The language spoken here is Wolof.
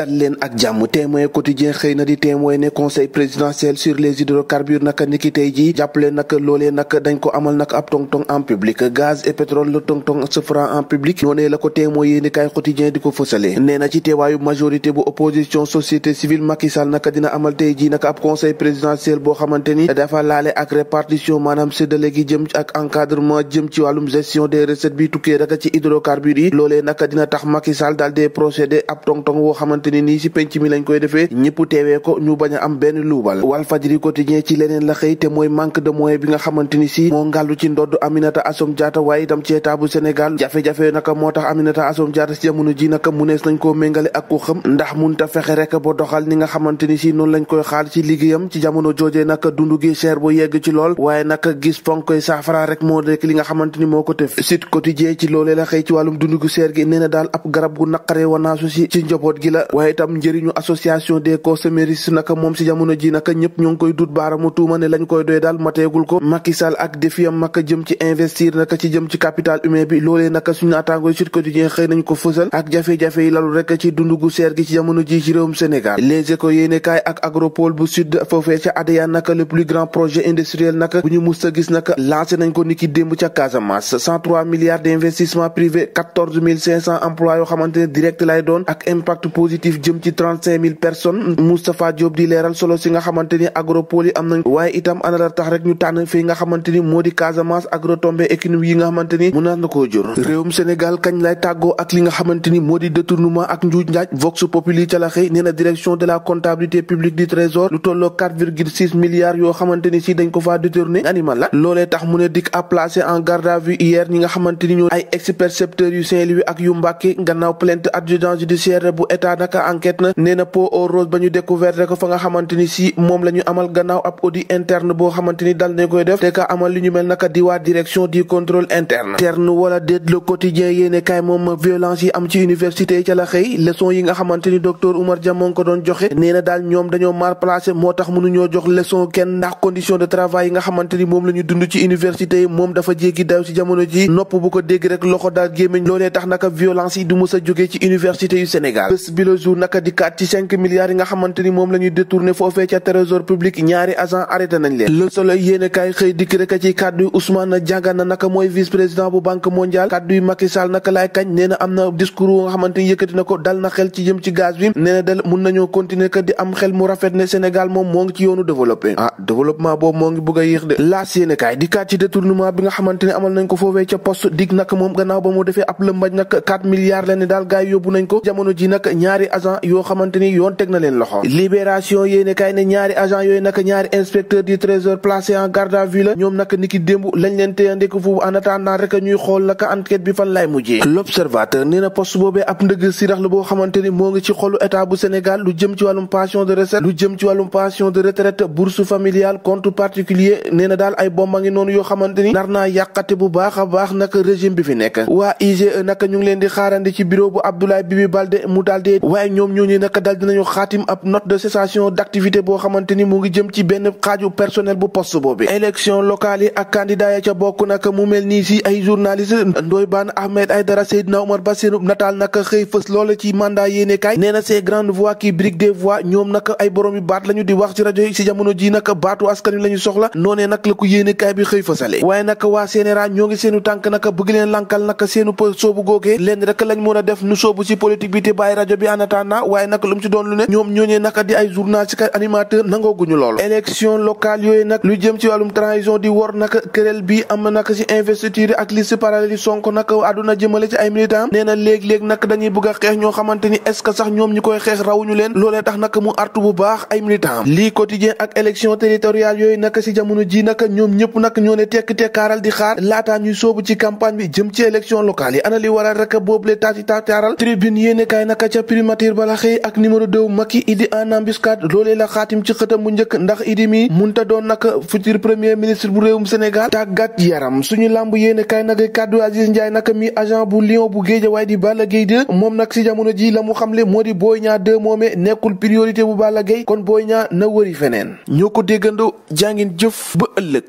dal leen ak jàmm. Témoin quotidien xëy na di témoin ne conseil présidentiel sur les hydrocarbures naka niki tey jii jàppale naka loolee naka dañ ko amal naka ab tong-tong en public gaz et pétrole le tong-tong se fera en public noonee la ko témoin yéeni kaay quotidien di ko fësale. nee na ci teewaayu majorité bu opposition société civile Macky Sall naka dina amal tey jii naka ab conseil présidentiel boo xamante ni dafa laale ak répartition maanaam séddale gi jëm ak encadrement jëm ci wàllum gestion des recettes bi tukkee rek ci hydrocarbures yi loolee naka dina tax Macky Sall daal dee procédé ab tong-tong woo xamante ni nii si penc mi lañ koy defee ñëpp teewee ko ñu bañ a am benn luubal. Walfadjri quotidien ci leneen la xëy te mooy manque de moyens bi nga xamante ni si moo ngàllu ci ndodd Aminata Assome Diatta waaye itam ci état bu Sénégal jafe-jafe naka moo tax Aminata Assome Diatta si jamono ji naka munees nañ koo méngale ak ku xam ndax munta fexe rek ba doxal ni nga xamante ni si noonu lañ koy xaar ci liggéeyam ci jamono joojee naka dundu gi cher bu yegg ci lool waaye naka gis fonk koy saafara rek moo nekk li nga xamante ni moo ko tëf. Sud Quotidien ci loolee la xëy ci wàllum dundu gu cher gi nee na daal ab garab gu naqaree wanaasu si ci njaboot gi la waaye itam njëriñu association des consommateurs naka moom si jamono ji naka ñëpp ñoo ngi koy dut baaramu tuuma ne lañ koy doy daal mateegul ko. Macky Sall ak défiam naka jëm ci investir naka ci jëm ci capital humain bi loolee naka suñu naataangooy Sud Quotidien xëy nañ ko fësal ak jafe-jafe yi lalu rek ci dundu gu cher gi ci jamono ji ci réewum Sénégal. Les Échos yéene kaay ak agropole bu sud foofee ca Adéane naka le plus grand projet industriel naka bu ñu mus a gis naka lancé nañ ko niki démb ca Casamance 103 milliards d'investissement privé 14 500 emplois yoo xamante ne direct lay doon ak impact positif jëm ci 35 000 personnes Moustapha Diop di leeral solo si nga xamante ni agropole yi am nañ waaye itam ana la tax rek ñu tànn fii nga xamante ni moo di Casamance ak retombées économiques yi nga xamante ni mun na koo jur. Réewum Sénégal kañ lay tàggoo ak li nga xamante ni moo di détournement ak njuuj njaaj Vox Populi ca la xëy nee na direction de la comptabilité publique du trésor lu tolloo 4,6 milliards yoo xamante ni si dañ ko faa détourné animal la loolee tax mu ne dik a placé en garde à vue hier ñi nga xamante ni ñoo ay ex-percepteurs yu Saint-Louis ak yu Mbàkke gannaaw plainte adjudant judiciaire bu état naka enquête na nee na pot au rose ba ñu découvert rek fa nga xamante ni si moom la ñu amal gannaaw ab audit interne boo xamante ni dal nañ koy def te ka amal li ñu mel naka di waa direction du contrôle interne wala déet le quotidien yéene kaay moom violence yi am ci université yi ca la xëy leçon yi nga xamante ni docteur Oumar Dia moo ngi ko doon joxe nee na daal ñoom dañoo mal placé moo tax mënuñoo jox leçon kenn ndax condition de travail yi nga xamante ni moom la ñu dund ci université yi moom dafa jéggi daw ci jamono ji nopp bu ko dégg rek loxo daal gémmiñ loolee tax naka violence yi du mës a jógee ci université yu Sénégal bés bi le jour naka di 4 ci 5 milliards yi nga xamante ni moom la ñuy détourné foofee ca trésor public ñaari agent arrêté nañ leen Le Soleil yéene kaay xëy dikk rek ci kàddu Ousmane Diagana naka mooy vice président bu banque mondiale kàddu yu Macky Sall naka laay kañ nee na am na discours nga xamante ni yëkkati na ko dal na xel ci jëm ci gaz bi nee na dal mun nañoo continuer que di am xel mu rafet ne Sénégal moom moo ngi ci yoonu développé développement boobu moo ngi bëgg a yéex de laas yéene kaay di kaat ci détournement bi nga xamante ne amal nañ ko foofee ca poste dig nag moom gannaaw ba mu defee ab lëmbaj nag 4 milliards la ne daal gars yi yóbbu nañ ko jamono ji nag ñaari agent yoo xamante ni yoon teg na leen loxo libération yéene kaay ne ñaari agent yooyu nag ñaari inspecteur du trésor placé en garde à vue la ñoom nag niki démb lañ leen téyandeku foofu en attendant rek ñuy xool naka enquête bi fan lay mujjee l'observateur nee na poste boobee ab ndëgg sirax la boo xamante ni moo ngi ci xolu état bu Sénégal lu jëm ci wàllum pension de recette lu jëm ci wàllum pension de retraite bourse familiale compte particulier nee na daal ay bomba ngi noonu yoo xamante ni nar naa yàqate bu baax a baax naka régime bi fi nekk waa IGE naka ñu ngi leen di xaarandi ci bureau bu Abdoulaye Bibi Baldé mu daal dee waaye ñoom ñooñu naka daal dinañu xaatim ab note de cessation d'activité boo xamante ni mu ngi jëm ci benn xaaju personnel bu poste boobu élection locale yi ak candidat ya ca bokk naka mu mel nii si ay journaliste Ndoye Bane Ahmed Aïdara Seydina Omar Ba seenu nataal naka xëy fës loola ci mandat yéene kaay nee na ces grandes voix qui briguent des voix ñoom naka ay borom yu baat lañu di wax ci rajo yi si jamono ji naka baatu askan wi lañu soxla noonee nag la ko yéene kaay bi xëy fësale waaye naka waa CNRA ñoo ngi seenu tànk naka bëgg leen lankal naka seenu soobu googee leen rek lañ mën a def nu soobu si politique bi te bàyyi rajo bi en attendant waaye naka lu mu ci doon lu ne ñoom ñooñee naka di ay journaliste ak animateur nangooguñu loolu élection locale yooyu nag lu jëm ci wàllum trahison di wor naka këréel bi am naka si investiture ak liste parallèle yi Sonko naka àdduna jëmale ci ay militants nee na léeg-léeg nag dañuy bëgg a xeex ñoo xamante ni est-ce que sax ñoom ñi koy xeex rawuñu leen loolee tax naka mu artu bu baax ay militants lii quotidien ak élection territoriale yooyu naka si jamono ji naka ñoom ñëpp nag ñoo ne tekkaaral di xaar laataa ñuy soobu ci campagne bi jëm ci élection locale yi ana li waral rek boobule taataaral tribune yéene kaay naka ca primature bala xëy ak numéro 2 Macky Idi en embuscade loolee la xaatim ci xëtam bu njëkk ndax Idi mi munta doon naka futur premier ministre bu réewum Sénégal tàggat yaram suñu lamb yéene kaay nag kàddu Aziz Ndiaye naka mi agent bu Lion bu Guédiawaye di Balla Gaye 2 moom nag si jamono ji la mu xamle moo di Boy Niang 2 moomee nekkul priorité bu Balla Gaye kon Boy Niang na wëri feneen ñoo ko déggandoo jàngin jëf ba ëllëg